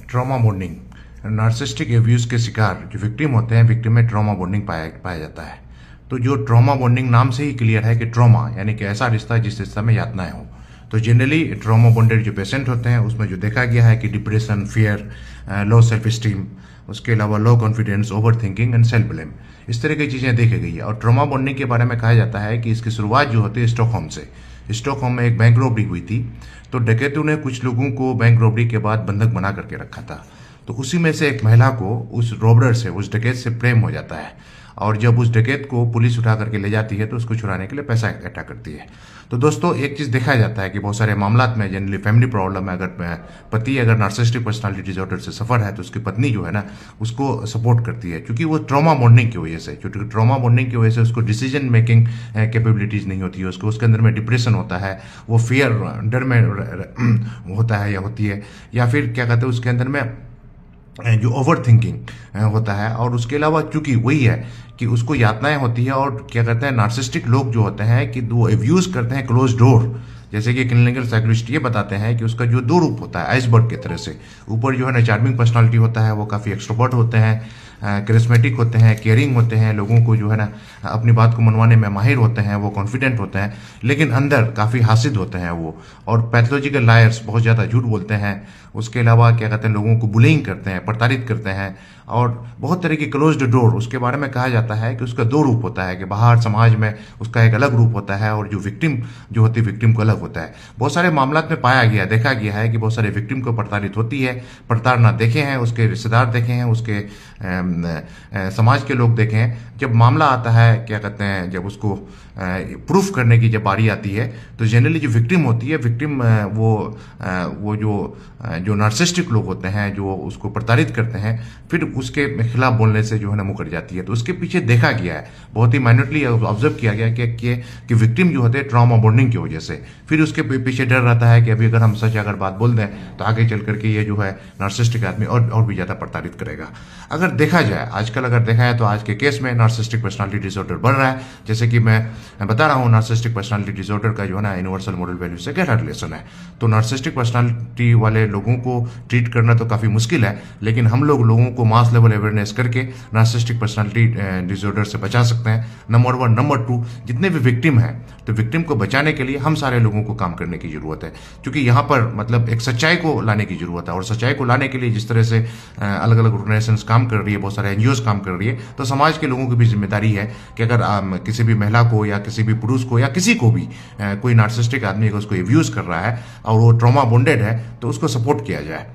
Trauma bonding, narcissistic abuse के शिकार जो विक्टिम होते हैं, विक्टिम में ट्रॉमा बॉन्डिंग पाया जाता है। तो जो ट्रॉमा बॉन्डिंग नाम से ही क्लियर है कि ट्रॉमा यानी कि ऐसा रिश्ता जिस रिश्ता में यातनाएं हो। तो जनरली ट्रॉमा बॉन्डेड जो पेशेंट होते हैं उसमें जो देखा गया है कि depression, fear, low self esteem, उसके अलावा low confidence, over thinking and self blame, इस तरह की चीज़ें देखी गई है। और ट्रॉमा बॉन्डिंग के बारे में कहा जाता है कि इसकी शुरुआत जो होती है स्टॉकहोम से। स्टॉकहोम में एक बैंक रॉबरी हुई थी, तो डकैतों ने कुछ लोगों को बैंक रॉबरी के बाद बंधक बना करके रखा था। तो उसी में से एक महिला को उस रॉबर से, उस डकैत से प्रेम हो जाता है, और जब उस डकैत को पुलिस उठा करके ले जाती है तो उसको छुड़ाने के लिए पैसा इकट्ठा करती है। तो दोस्तों, एक चीज़ देखा जाता है कि बहुत सारे मामलात में जनरली फैमिली प्रॉब्लम में अगर पति अगर नार्सिसिस्टिक पर्सनालिटी डिसऑर्डर से सफ़र है तो उसकी पत्नी जो है ना उसको सपोर्ट करती है, क्योंकि वो ट्रॉमा बॉन्डिंग की वजह से, क्योंकि ट्रॉमा बॉन्डिंग की वजह से उसको डिसीजन मेकिंग कैपेबिलिटीज़ नहीं होती है, उसको उसके अंदर में डिप्रेशन होता है, वो फियर, डर में होता है या होती है, या फिर क्या कहते हैं उसके अंदर में जो ओवर थिंकिंग होता है। और उसके अलावा चूंकि वही है कि उसको यातनाएं होती है, और क्या कहते हैं नार्सिसिस्टिक लोग जो होते हैं कि वो एब्यूज़ करते हैं क्लोज डोर। जैसे कि क्लिनिकल साइकोलॉजिस्ट ये बताते हैं कि उसका जो दो रूप होता है आइसबर्ग की तरह से, ऊपर जो है ना चार्मिंग पर्सनालिटी होता है, वो काफ़ी एक्सट्रोवर्ट होते हैं, करिस्मेटिक होते हैं, केयरिंग होते हैं, लोगों को जो है ना अपनी बात को मनवाने में माहिर होते हैं, वो कॉन्फिडेंट होते हैं, लेकिन अंदर काफ़ी हासिद होते हैं वो, और पैथोलॉजिकल लायर्स, बहुत ज़्यादा झूठ बोलते हैं। उसके अलावा क्या कहते हैं लोगों को बुलिंग करते हैं, प्रताड़ित करते हैं, और बहुत तरह की क्लोज्ड डोर। उसके बारे में कहा जाता है कि उसका दो रूप होता है, कि बाहर समाज में उसका एक अलग रूप होता है, और जो विक्टिम जो होती है विक्टिम को अलग होता है। बहुत सारे मामलात में पाया गया, देखा गया है कि बहुत सारे विक्टिम को प्रताड़ित होती है, प्रताड़ना देखे हैं, उसके रिश्तेदार देखे हैं, उसके समाज के लोग देखे हैं। जब मामला आता है, क्या कहते हैं, जब उसको प्रूफ करने की जब बारी आती है, तो जनरली जो विक्टिम होती है, विक्टिम वो जो नार्सिसिस्टिक लोग होते हैं जो उसको प्रताड़ित करते हैं, फिर उसके खिलाफ बोलने से जो है ना मुकर जाती है। तो उसके पीछे देखा गया है, बहुत ही माइन्यूटली ऑब्जर्व किया गया कि विक्टिम जो होते हैं ट्रॉमा बॉन्डिंग की वजह से, फिर उसके पीछे डर रहता है कि अभी अगर हम सच अगर बात बोल दें तो आगे चल करके ये जो है नार्सिसिस्टिक आदमी और भी ज़्यादा प्रताड़ित करेगा। अगर देखा जाए आजकल, अगर देखा है तो आज के केस में नार्सिसिस्टिक पर्सनालिटी डिसऑर्डर बढ़ रहा है। जैसे कि मैं बता रहा हूँ, नार्सिसिस्टिक पर्सनालिटी डिसऑर्डर का जो है ना यूनिवर्सल मॉरल वैल्यू से गहरा रिलेशन है। तो नार्सिसिस्टिक पर्सनालिटी वाले लोगों को ट्रीट करना तो काफ़ी मुश्किल है, लेकिन हम लोगों को मास लेवल अवेयरनेस करके नार्सिसिस्टिक पर्सनालिटी डिसऑर्डर से बचा सकते हैं, नंबर 1। नंबर 2, जितने भी विक्टिम हैं, तो विक्टिम को बचाने के लिए हम सारे लोगों को काम करने की जरूरत है, क्योंकि यहाँ पर मतलब एक सच्चाई को लाने की जरूरत है। और सच्चाई को लाने के लिए जिस तरह से अलग अलग ऑर्गेनाइजेशंस काम कर रही है, बहुत सारे एनजीओज काम कर रही है, तो समाज के लोगों की भी जिम्मेदारी है कि अगर किसी भी महिला को या किसी भी पुरुष को या किसी को भी कोई नार्सिसिस्टिक आदमी अगर उसको एब्यूज कर रहा है और वो ट्रॉमा बॉन्डेड है, तो उसको सपोर्ट किया जाए।